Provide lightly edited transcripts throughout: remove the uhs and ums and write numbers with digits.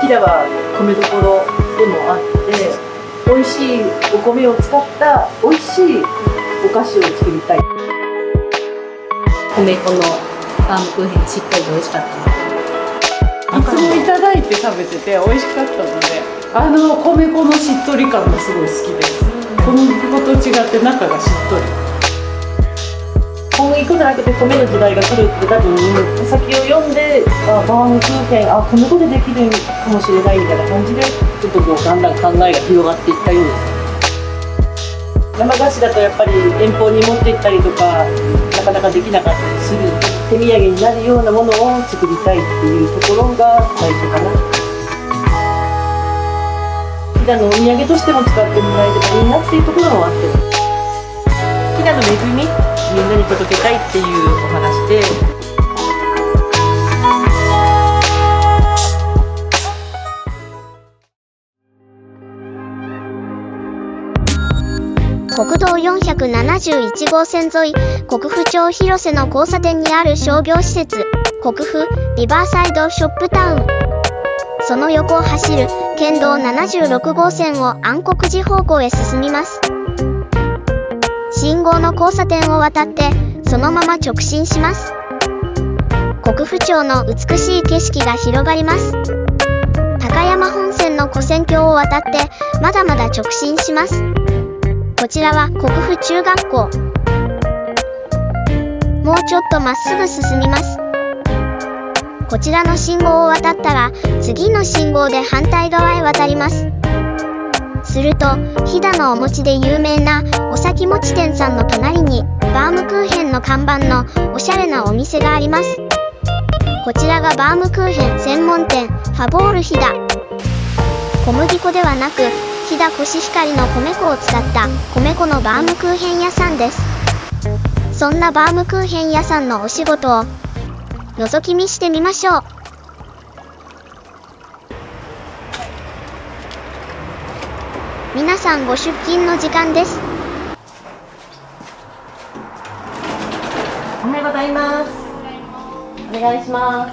飛騨は米どころでもあって、美味しいお米を使った美味しいお菓子を作りたい。米粉のバームクーヘンしっかりと美味しかったので、いつもいただいて食べてて美味しかったので、米粉のしっとり感がすごい好きです。小麦粉と違って中がしっとり。小麦粉じゃなくて米の時代が来るって多分先を読んで、バームクーヘン米粉でできるかもしれないみたいな感じで、ちょっとこうだんだん考えが広がっていったようです。生菓子だとやっぱり遠方に持って行ったりとかなかなかできなかったりする、手土産になるようなものを作りたいっていうところが最初かな。飛騨のお土産としても使ってもらえればいいなっていうところもあって、飛騨の恵みみんなに届けたいっていうお話で。国道471号線沿い、国府町広瀬の交差点にある商業施設、国府リバーサイドショップタウン。その横を走る県道76号線を安国寺方向へ進みます。信号の交差点を渡って、そのまま直進します。国府町の美しい景色が広がります。高山本線の跨線橋を渡って、まだまだ直進します。こちらは国府中学校。もうちょっとまっすぐ進みます。こちらの信号を渡ったら、次の信号で反対側へ渡ります。すると、飛騨のお餅で有名なお先餅店さんの隣に、バームクーヘンの看板のおしゃれなお店があります。こちらがバームクーヘン専門店、ファボール飛騨。小麦粉ではなく、飛騨コシヒカリの米粉を使った米粉のバームクーヘン屋さんです。そんなバームクーヘン屋さんのお仕事を覗き見してみましょう。皆さんご出勤の時間です。おはようございます。お願いします。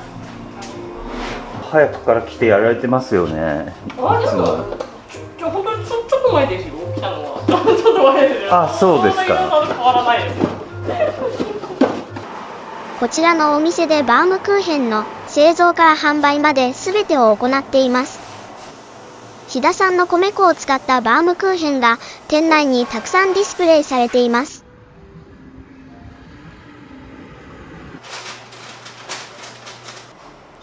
早くから来てやられてますよね。本当にちょっと前ですよ、来たのは。ちょっと前ですよ。あ、そうですか。そんな変わらないですよ。こちらのお店でバームクーヘンの製造から販売まで全てを行っています。飛騨産の米粉を使ったバームクーヘンが店内にたくさんディスプレイされています。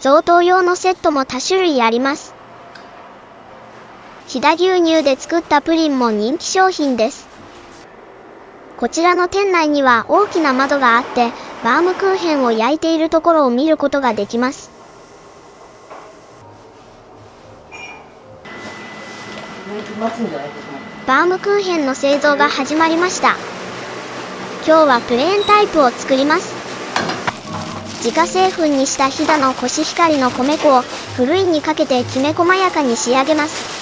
贈答用のセットも多種類あります。飛騨牛乳で作ったプリンも人気商品です。こちらの店内には大きな窓があって、バームクーヘンを焼いているところを見ることができます。バームクーヘンの製造が始まりました。今日はプレーンタイプを作ります。自家製粉にした飛騨のコシヒカリの米粉をふるいにかけてきめ細やかに仕上げます。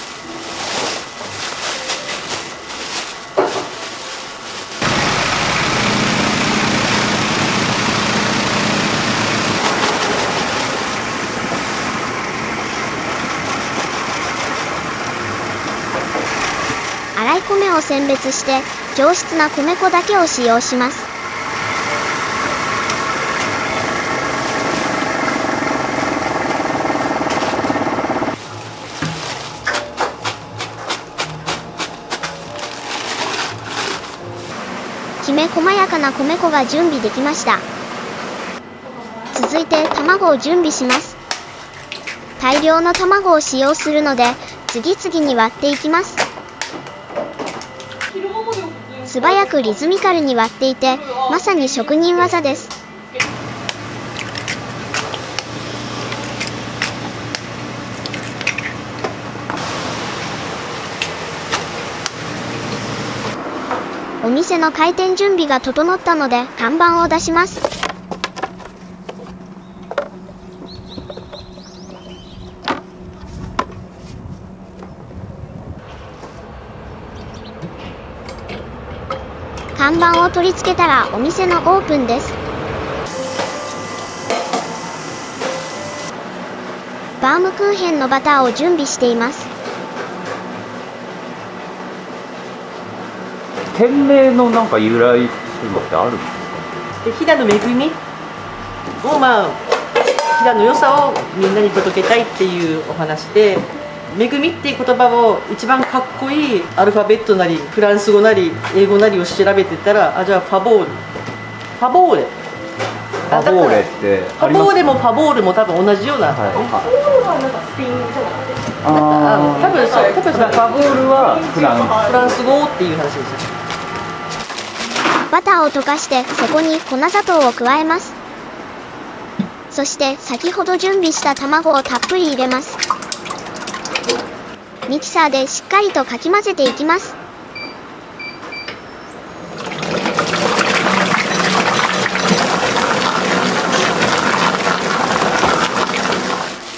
粗い米を選別して上質な米粉だけを使用します。きめ細やかな米粉が準備できました。続いて卵を準備します。大量の卵を使用するので次々に割っていきます。素早くリズミカルに割っていて、まさに職人技です。お店の開店準備が整ったので看板を出します。看板を取り付けたらお店のオープンです。バームクーヘンのバターを準備しています。店名のなんか由来っていうのってあるんですか？で飛騨の恵みを飛騨の良さをみんなに届けたいっていうお話で、恵みっていう言葉を一番かっこいいアルファベットなりフランス語なり英語なりを調べてたら、じゃあファボーレファボーレってファボーレもファボールも多分同じような、はい、ファボールはなんかスペインじゃなくて、多分そうファボールはフランスフランス語っていう話ですよ。バターを溶かしてそこに粉砂糖を加えます。そして先ほど準備した卵をたっぷり入れます。ミキサーでしっかりとかき混ぜていきます。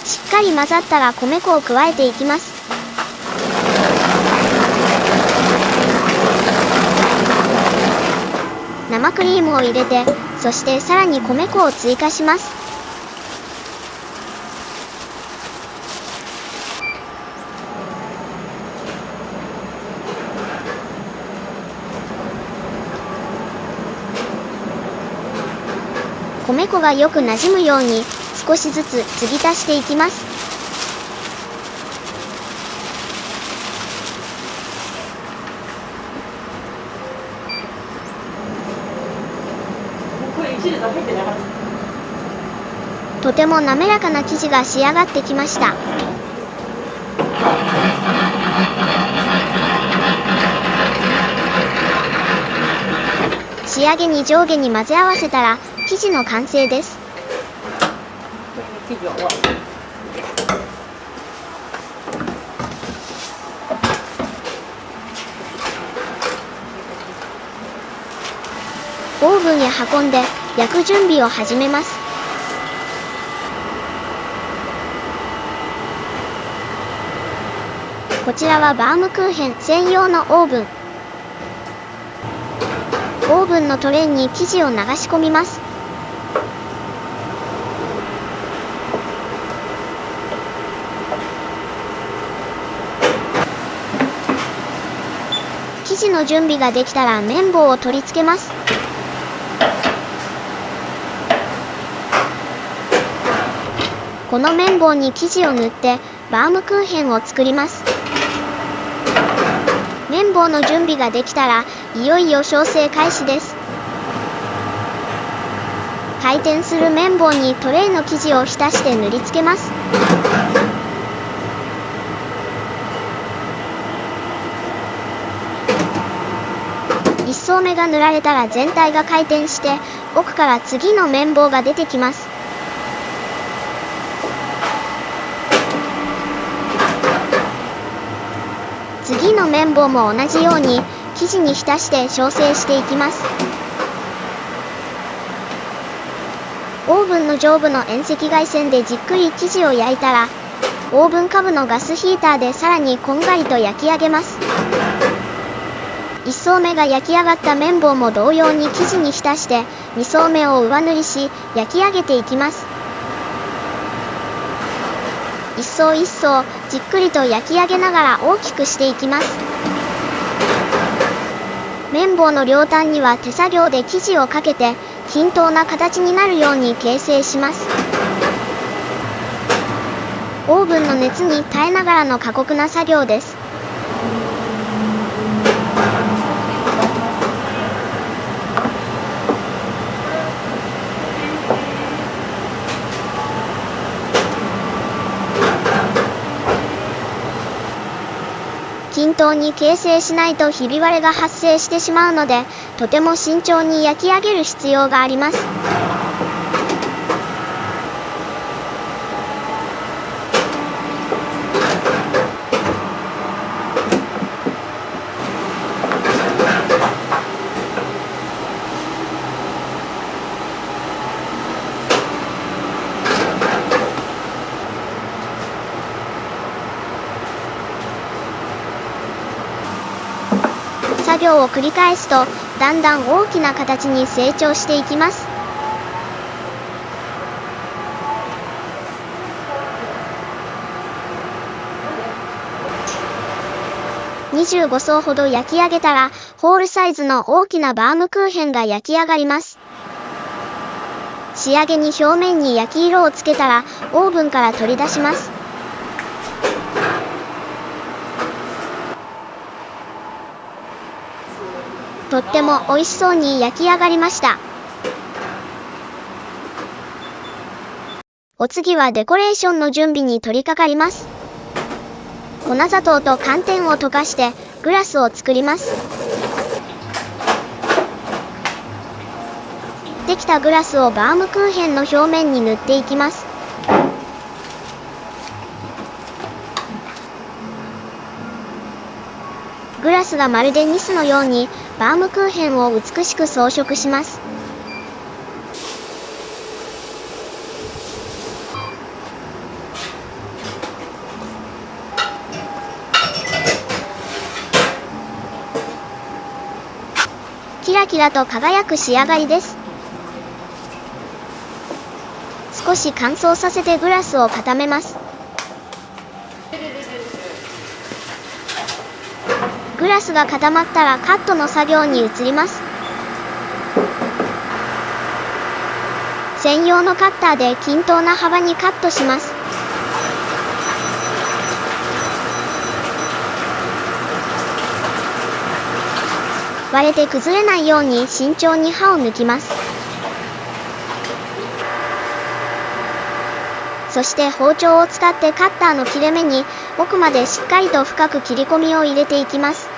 しっかり混ざったら米粉を加えていきます。生クリームを入れて、そしてさらに米粉を追加します。米粉がよくなじむように少しずつ継ぎ足していきます。これ一列入ってなかった。とても滑らかな生地が仕上がってきました。仕上げに上下に混ぜ合わせたら生地の完成です。オーブンへ運んで焼く準備を始めます。こちらはバームクーヘン専用のオーブン。オーブンのトレーに生地を流し込みます。生地の準備ができたら綿棒を取り付けます。この綿棒に生地を塗ってバームクーヘンを作ります。綿棒の準備ができたらいよいよ焼成開始です。回転する綿棒にトレイの生地を浸して塗りつけます。1層目が塗られたら全体が回転して奥から次の綿棒が出てきます。次の綿棒も同じように生地に浸して焼成していきます。オーブンの上部の遠赤外線でじっくり生地を焼いたら、オーブン下部のガスヒーターでさらにこんがりと焼き上げます。1層目が焼き上がった綿棒も同様に生地に浸して2層目を上塗りし焼き上げていきます。一層一層じっくりと焼き上げながら大きくしていきます。綿棒の両端には手作業で生地をかけて均等な形になるように形成します。オーブンの熱に耐えながらの過酷な作業です。均等に形成しないとひび割れが発生してしまうので、とても慎重に焼き上げる必要があります。作業を繰り返すとだんだん大きな形に成長していきます。25層ほど焼き上げたら、ホールサイズの大きなバームクーヘンが焼き上がります。仕上げに表面に焼き色をつけたら、オーブンから取り出します。とっても美味しそうに焼き上がりました。お次はデコレーションの準備に取り掛かります。粉砂糖と寒天を溶かしてグラスを作ります。できたグラスをバームクーヘンの表面に塗っていきます。グラスがまるでニスのようにバームクーヘンを美しく装飾します。キラキラと輝く仕上がりです。少し乾燥させてグラスを固めます。グラスが固まったらカットの作業に移ります。専用のカッターで均等な幅にカットします。割れて崩れないように慎重に刃を抜きます。そして包丁を使ってカッターの切れ目に奥までしっかりと深く切り込みを入れていきます。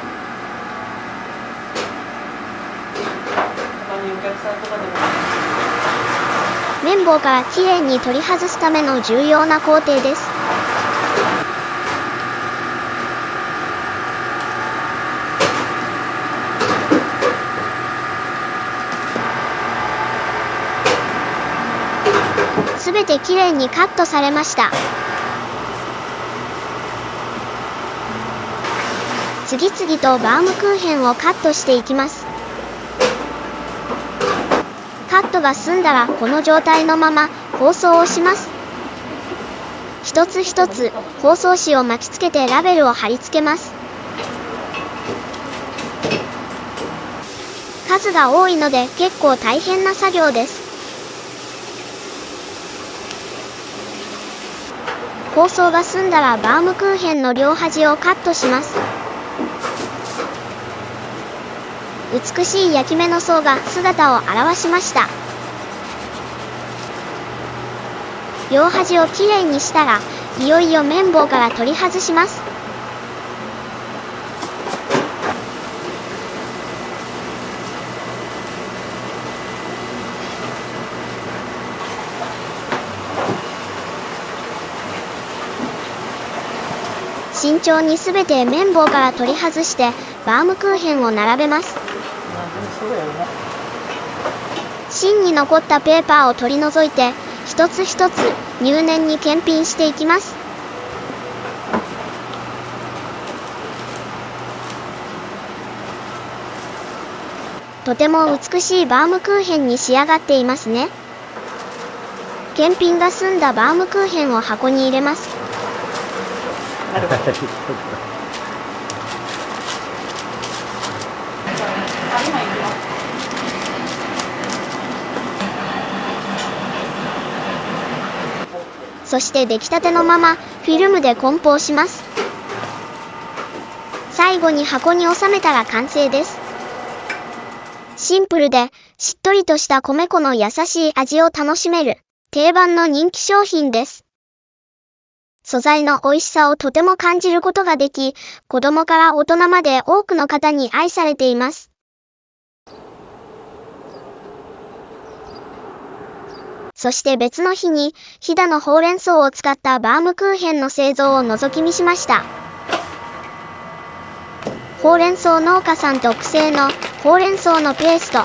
綿棒からきれいに取り外すための重要な工程です。すべてきれいにカットされました。次々とバームクーヘンをカットしていきます。カットが済んだらこの状態のまま包装をします。一つ一つ包装紙を巻きつけてラベルを貼り付けます。数が多いので結構大変な作業です。包装が済んだらバームクーヘンの両端をカットします。美しい焼き目の層が姿を現しました。両端をきれいにしたら、いよいよ綿棒から取り外します。慎重にすべて綿棒から取り外してバームクーヘンを並べます。芯に残ったペーパーを取り除いて一つ一つ入念に検品していきます。とても美しいバームクーヘンに仕上がっていますね。検品が済んだバームクーヘンを箱に入れます。そして出来たてのままフィルムで梱包します。最後に箱に収めたら完成です。シンプルでしっとりとした米粉の優しい味を楽しめる定番の人気商品です。素材の美味しさをとても感じることができ、子供から大人まで多くの方に愛されています。そして別の日に、飛騨のほうれん草を使ったバームクーヘンの製造を覗き見しました。ほうれん草農家さん特製のほうれん草のペースト。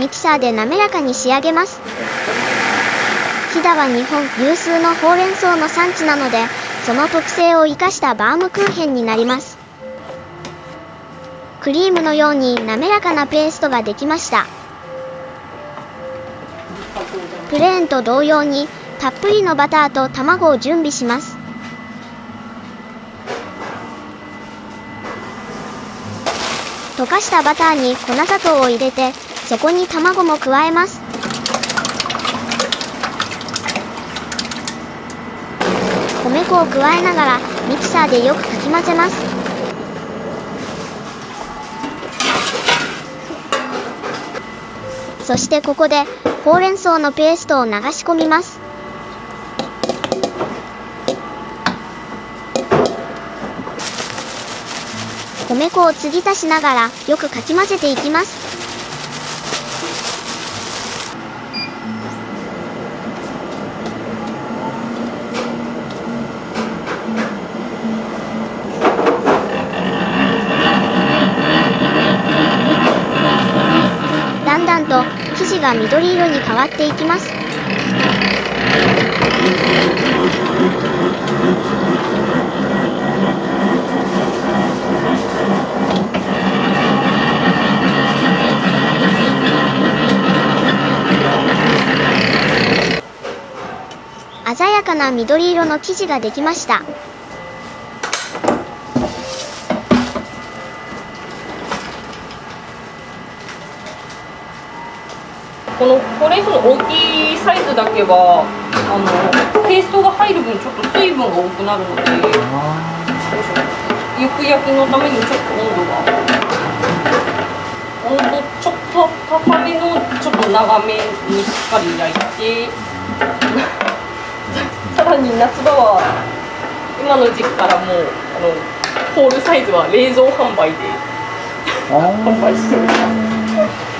ミキサーで滑らかに仕上げます。飛騨は日本有数のほうれん草の産地なので、その特性を生かしたバームクーヘンになります。クリームのように滑らかなペーストができました。プレーンと同様にたっぷりのバターと卵を準備します。溶かしたバターに粉砂糖を入れて、そこに卵も加えます。米粉を加えながらミキサーでよくかき混ぜます。そしてここでほうれん草のペーストを流し込みます。米粉を継ぎ足しながらよくかき混ぜていきます。だんだんと生地が緑色に変わっていきます。鮮やかな緑色の生地ができました。このほうれん草の大きいサイズだけはペーストが入る分ちょっと水分が多くなるので、ゆく焼きのためにちょっと温度ちょっと高めのちょっと長めにしっかり焼いてさらに夏場は今の時期からもうホールサイズは冷蔵販売で販売しております。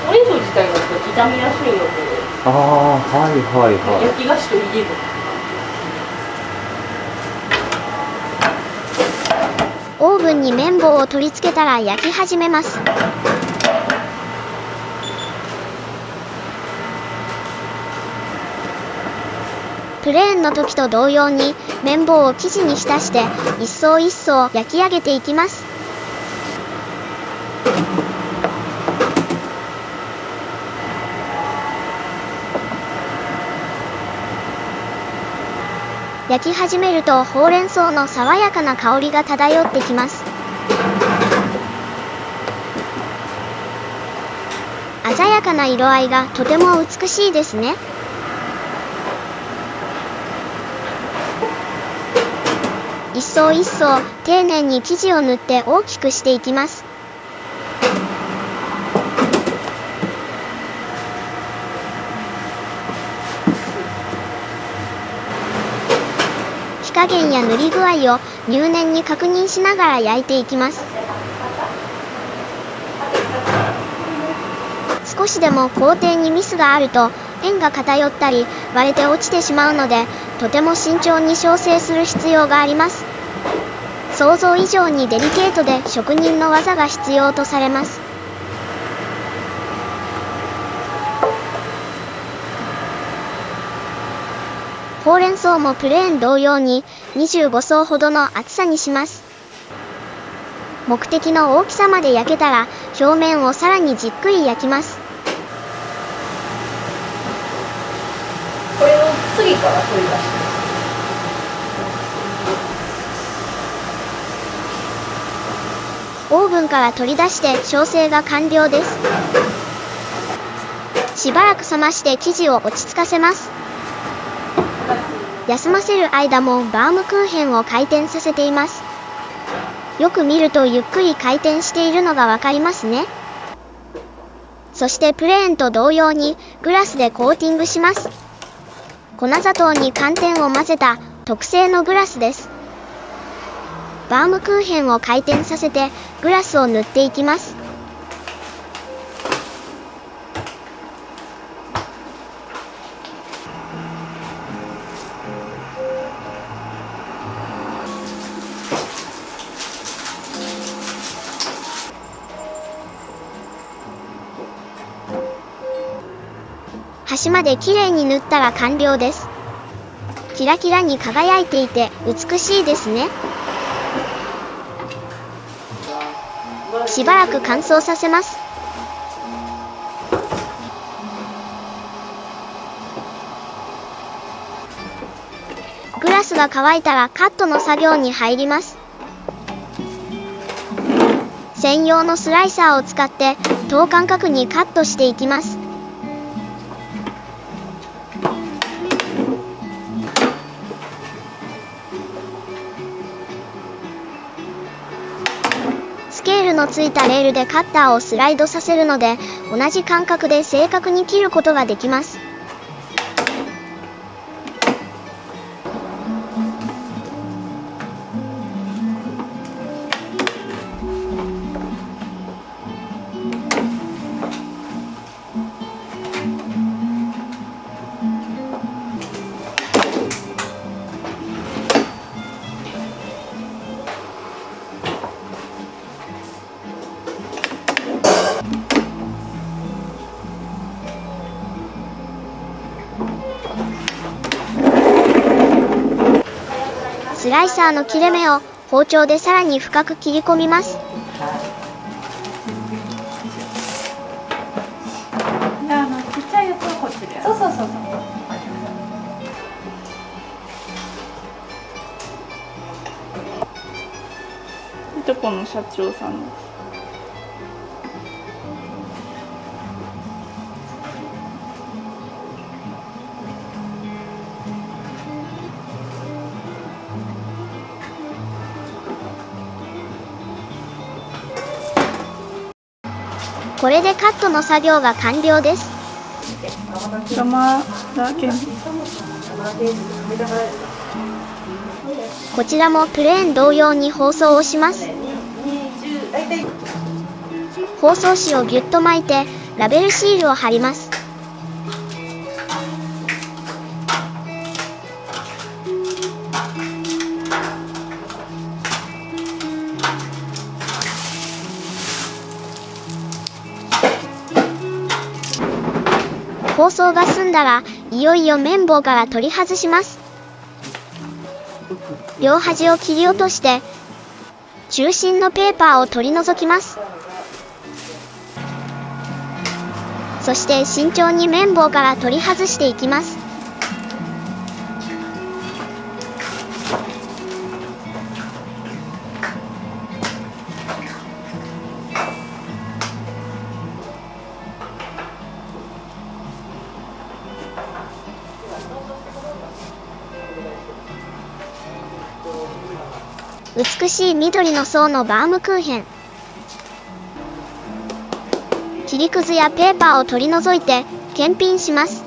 ほうれん草自体がちょっと傷みやすいので、はいはいはい。焼き菓子といえばオーブンに綿棒を取り付けたら焼き始めます。プレーンの時と同様に綿棒を生地に浸して一層一層焼き上げていきます。焼き始めるとほうれん草の爽やかな香りが漂ってきます。鮮やかな色合いがとても美しいですね。一層一層丁寧に生地を塗って大きくしていきます。火加減や塗り具合を入念に確認しながら焼いていきます。少しでも工程にミスがあると円が偏ったり割れて落ちてしまうので、とても慎重に調整する必要があります。想像以上にデリケートで職人の技が必要とされます。ほうれん草もプレーン同様に25層ほどの厚さにします。目的の大きさまで焼けたら表面をさらにじっくり焼きます。これの次から取り出してオーブンから取り出して調整が完了です。しばらく冷まして生地を落ち着かせます。休ませる間もバームクーヘンを回転させています。よく見るとゆっくり回転しているのがわかりますね。そしてプレーンと同様にグラスでコーティングします。粉砂糖に寒天を混ぜた特製のグラスです。バームクーヘンを回転させてグラスを塗っていきます。端まできれいに塗ったら完了です。キラキラに輝いていて美しいですね。しばらく乾燥させます。グラスが乾いたらカットの作業に入ります。専用のスライサーを使って等間隔にカットしていきます。スケールのついたレールでカッターをスライドさせるので、同じ間隔で正確に切ることができます。スライサーの切れ目を包丁でさらに深く切り込みます。ちっちゃいやつはこっちで。そうそうそうそう。いとこの社長さんです。これでカットの作業が完了です。こちらもプレーン同様に包装をします。包装紙をぎゅっと巻いてラベルシールを貼ります。包装が済んだら、いよいよ綿棒から取り外します。両端を切り落として、中心のペーパーを取り除きます。そして慎重に綿棒から取り外していきます。美しい緑の層のバームクーヘン。切りくずやペーパーを取り除いて検品します。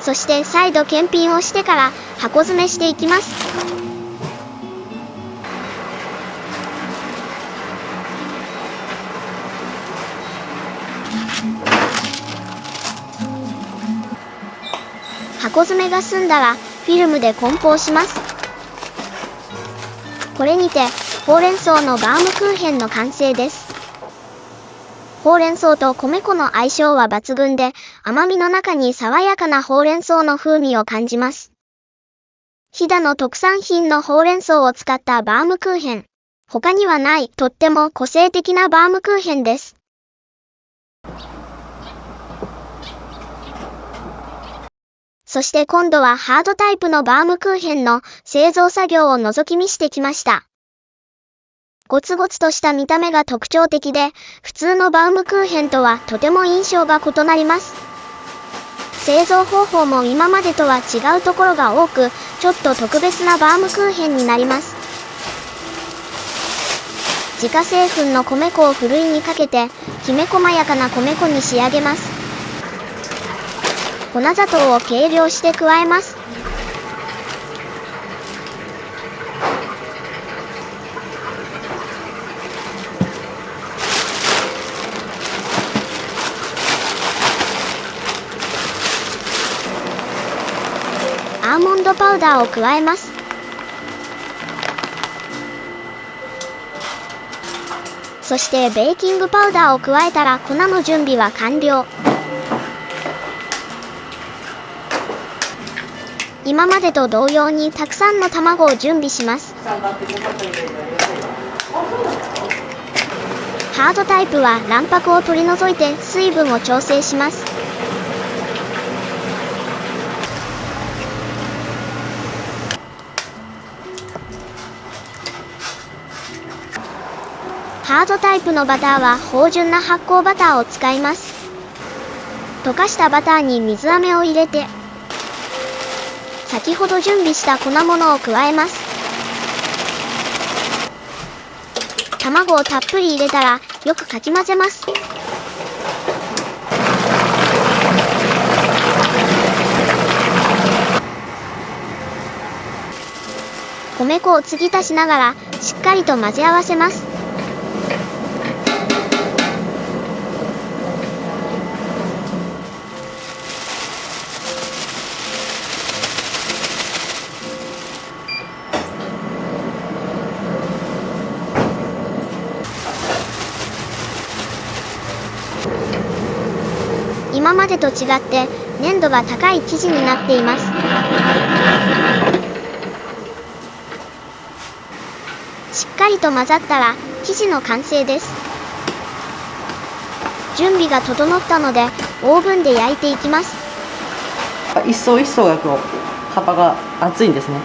そして再度検品をしてから箱詰めしていきます。箱詰めが済んだらフィルムで梱包します。これにてほうれん草のバームクーヘンの完成です。ほうれん草と米粉の相性は抜群で、甘みの中に爽やかなほうれん草の風味を感じます。飛騨の特産品のほうれん草を使ったバームクーヘン。他にはないとっても個性的なバームクーヘンです。そして今度はハードタイプのバームクーヘンの製造作業を覗き見してきました。ゴツゴツとした見た目が特徴的で、普通のバームクーヘンとはとても印象が異なります。製造方法も今までとは違うところが多く、ちょっと特別なバームクーヘンになります。自家製粉の米粉をふるいにかけて、きめ細やかな米粉に仕上げます。粉砂糖を計量して加えます。アーモンドパウダーを加えます。そしてベーキングパウダーを加えたら粉の準備は完了。今までと同様にたくさんの卵を準備します。ハードタイプは卵白を取り除いて水分を調整します。ハードタイプのバターは芳醇な発酵バターを使います。溶かしたバターに水飴を入れて、先ほど準備した粉物を加えます。卵をたっぷり入れたらよくかき混ぜます。米粉を継ぎ足しながらしっかりと混ぜ合わせます。今までと違って粘度が高い生地になっています。しっかりと混ざったら生地の完成です。準備が整ったのでオーブンで焼いていきます。一層一層がこう幅が厚いんですね。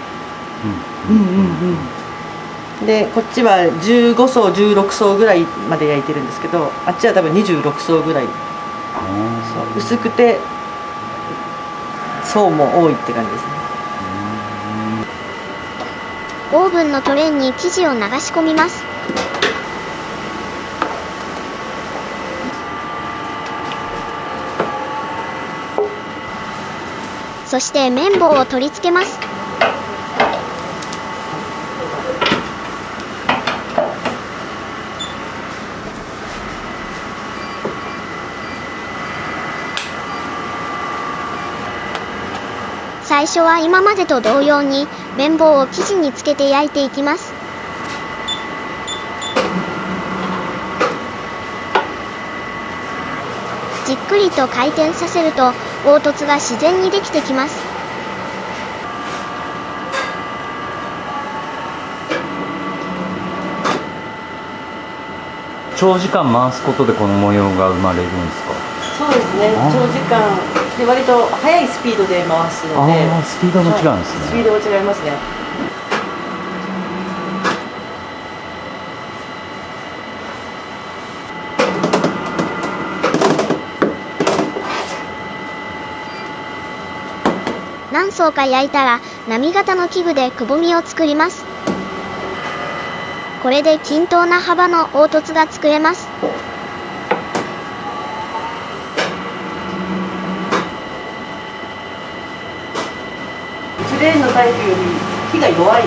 でこっちは15層16層ぐらいまで焼いてるんですけど、あっちは多分26層ぐらい。そう薄くて層も多いって感じですね。オーブンのトレーに生地を流し込みます。そして綿棒を取り付けます。最初は今までと同様に綿棒を生地につけて焼いていきます。じっくりと回転させると凹凸が自然にできてきます。長時間回すことでこの模様が生まれるんですか？そうですね。長時間で割と速いスピードで回すので、スピードも違うんですね。スピードも違いますね。何層か焼いたら波形の器具でくぼみを作ります。これで均等な幅の凹凸が作れます。プレーンのタイプより火が弱い火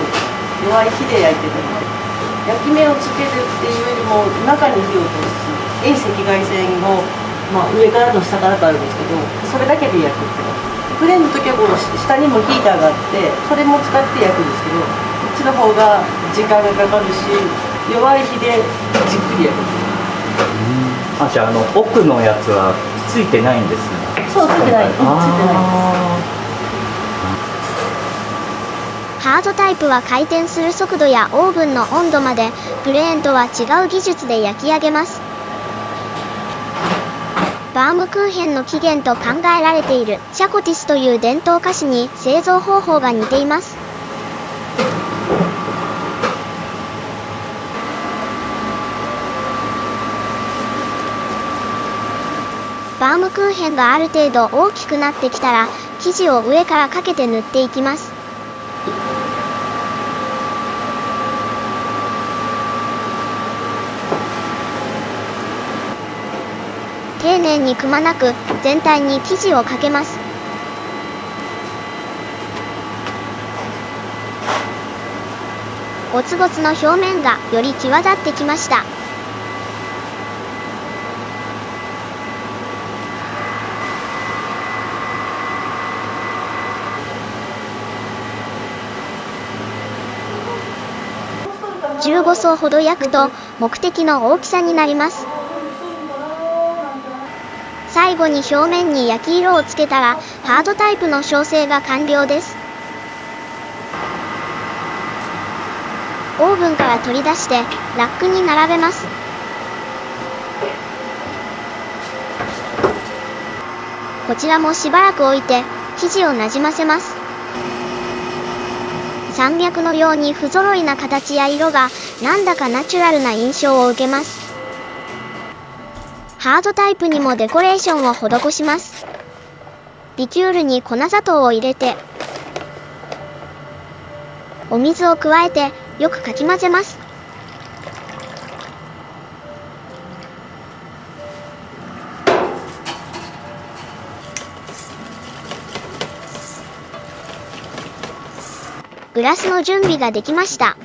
で焼いてるので、焼き目をつけるっていうよりも中に火を通す遠赤外線を、上からと下からとあるんですけど、それだけで焼くって感じ。プレーンの時はこの下にもヒーターがあってそれも使って焼くんですけど、こっちの方が時間がかかるし弱い火でじっくり焼く。じゃあ奥のやつはついてないんですね。そう、ついてない。ついてない。ハードタイプは回転する速度やオーブンの温度までプレーンとは違う技術で焼き上げます。バームクーヘンの起源と考えられているシャコティスという伝統菓子に製造方法が似ています。バームクーヘンがある程度大きくなってきたら生地を上からかけて塗っていきます。丁寧にくまなく全体に生地をかけます。ゴツゴツの表面がより際立ってきました。15層ほど焼くと目的の大きさになります。最後に表面に焼き色をつけたらハードタイプの焼成が完了です。オーブンから取り出してラックに並べます。こちらもしばらく置いて生地をなじませます。山脈のように不揃いな形や色がなんだかナチュラルな印象を受けます。ハードタイプにもデコレーションを施します。リキュールに粉砂糖を入れてお水を加えてよくかき混ぜます。グラスの準備ができました。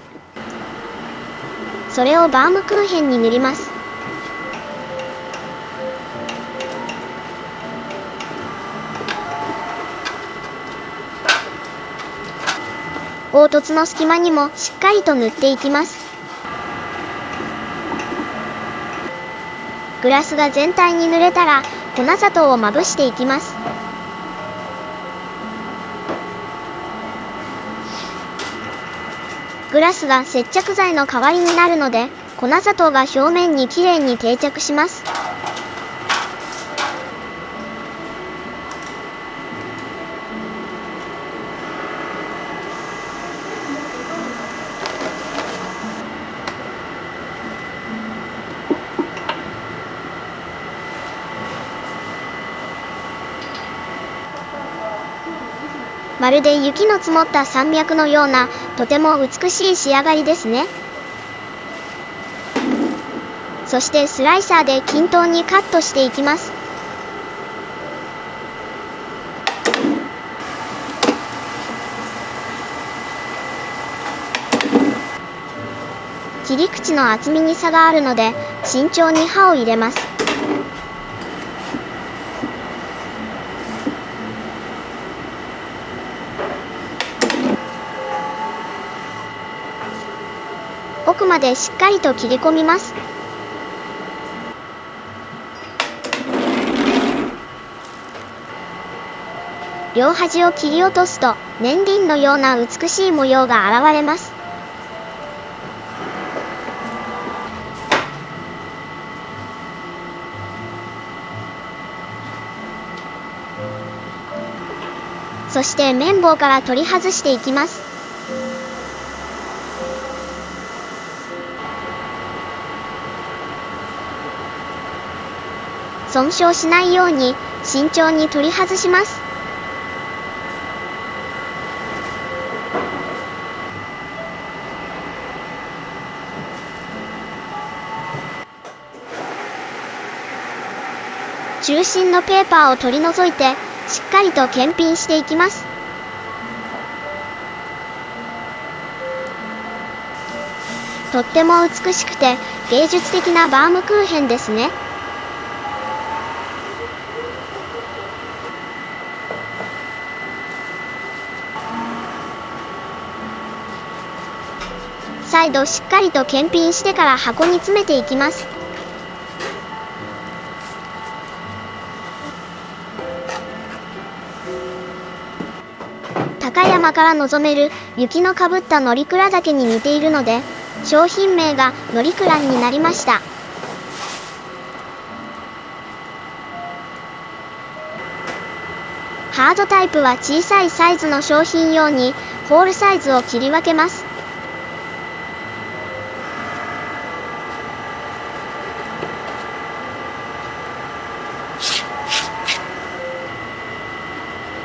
それをバームクーヘンに塗ります。凹凸の隙間にもしっかりと塗っていきます。グラスが全体に塗れたら粉砂糖をまぶしていきます。グラスが接着剤の代わりになるので、粉砂糖が表面にきれいに定着します。まるで雪の積もった山脈のような、とても美しい仕上がりですね。そしてスライサーで均等にカットしていきます。切り口の厚みに差があるので、慎重に刃を入れます。奥までしっかりと切り込みます。両端を切り落とすと年輪のような美しい模様が現れます。そして綿棒から取り外していきます。損傷しないように慎重に取り外します。中心のペーパーを取り除いてしっかりと検品していきます。とっても美しくて芸術的なバームクーヘンですね。再度しっかりと検品してから箱に詰めていきます。高山から望める雪のかぶった乗鞍岳に似ているので、商品名が乗鞍になりました。ハードタイプは小さいサイズの商品用にホールサイズを切り分けます。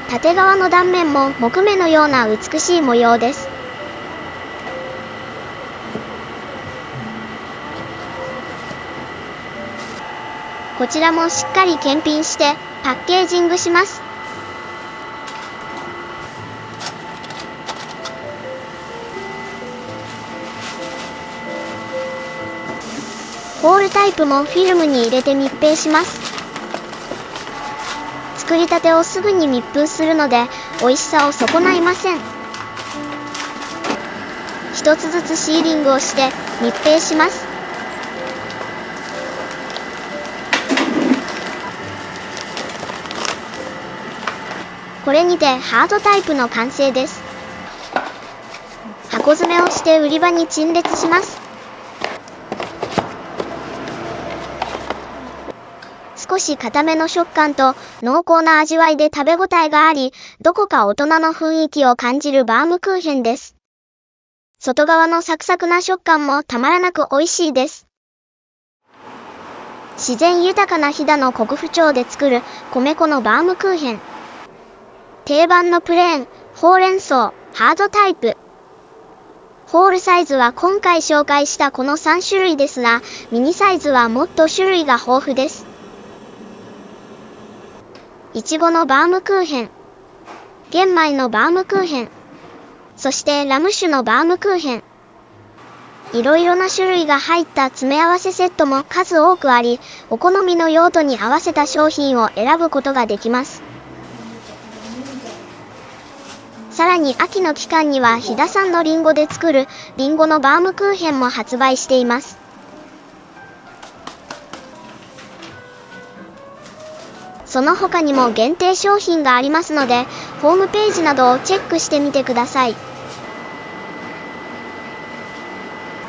縦側の断面も木目のような美しい模様です。こちらもしっかり検品してパッケージングします。ホールタイプもフィルムに入れて密閉します。作りたてをすぐに密封するので美味しさを損ないません。一つずつシーリングをして密閉します。これにてハードタイプの完成です。箱詰めをして売り場に陳列します。少し固めの食感と濃厚な味わいで食べ応えがあり、どこか大人の雰囲気を感じるバームクーヘンです。外側のサクサクな食感もたまらなく美味しいです。自然豊かな飛騨の国府町で作る米粉のバームクーヘン。定番のプレーン、ほうれん草、ハードタイプ。ホールサイズは今回紹介したこの3種類ですが、ミニサイズはもっと種類が豊富です。いちごのバームクーヘン、玄米のバームクーヘン、そしてラム酒のバームクーヘン。いろいろな種類が入った詰め合わせセットも数多くあり、お好みの用途に合わせた商品を選ぶことができます。さらに秋の期間には飛騨産のリンゴで作るリンゴのバームクーヘンも発売しています。その他にも限定商品がありますので、ホームページなどをチェックしてみてください。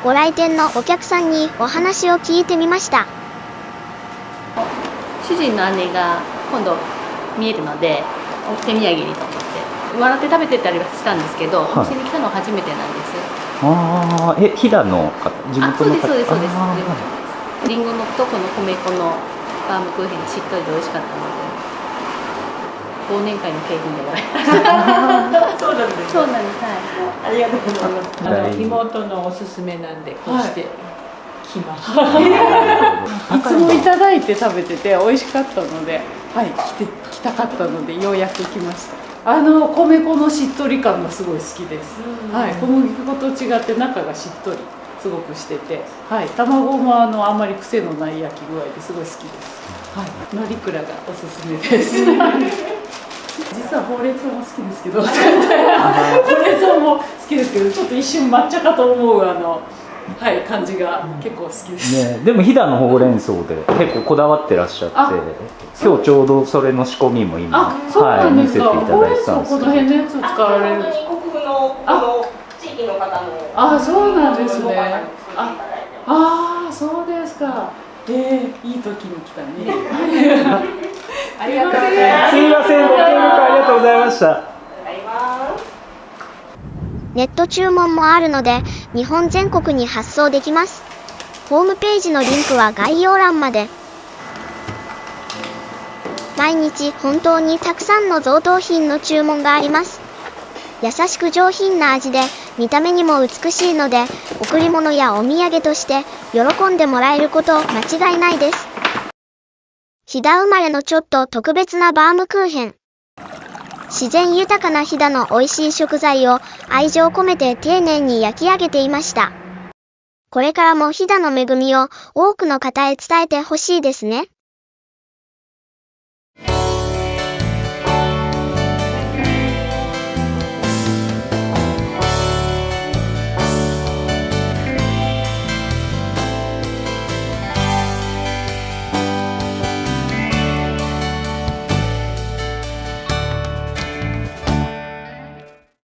ご来店のお客さんにお話を聞いてみました。主人の姉が今度見えるのでお手土産にと思って笑って食べてたりはしたんですけど、お店に来たのは初めてなんです。ああ、飛騨の方、地元の方。そうですそうです。あリンゴのとこの米粉のバームクーヘンがしっとりで美味しかったので、忘年会の景品でもらいました。そうなんです。そうなんです。はい。ありがとうございます。妹のおすすめなんでこうして来ました、ーいつもいただいて食べてて美味しかったので、はい、来たかったのでようやく来ました。米粉のしっとり感がすごい好きです、はい、小麦粉と違って中がしっとりすごくしてて、はい、卵もあんまり癖のない焼き具合ですごい好きです、はい、のりくらがおすすめです実はほうれん草も好きですけどほうれん草も好きですけど、ちょっと一瞬抹茶かと思うはい、感じが結構好きです、ね、でも飛騨のほうれん草で結構こだわってらっしゃって、今日ちょうどそれの仕込みも今、そうなんですか。見せていただいてたんですけど、ほうれん草この辺のやつを使われる。国府の地域の方のそうなんですね。そそうですか。いい時に来たね。ありがとうございます。すいません、ご協力ありがとうございました。ネット注文もあるので、日本全国に発送できます。ホームページのリンクは概要欄まで。毎日本当にたくさんの贈答品の注文があります。優しく上品な味で、見た目にも美しいので、贈り物やお土産として喜んでもらえること間違いないです。飛騨生まれのちょっと特別なバームクーヘン。自然豊かな飛騨の美味しい食材を愛情込めて丁寧に焼き上げていました。これからも飛騨の恵みを多くの方へ伝えてほしいですね。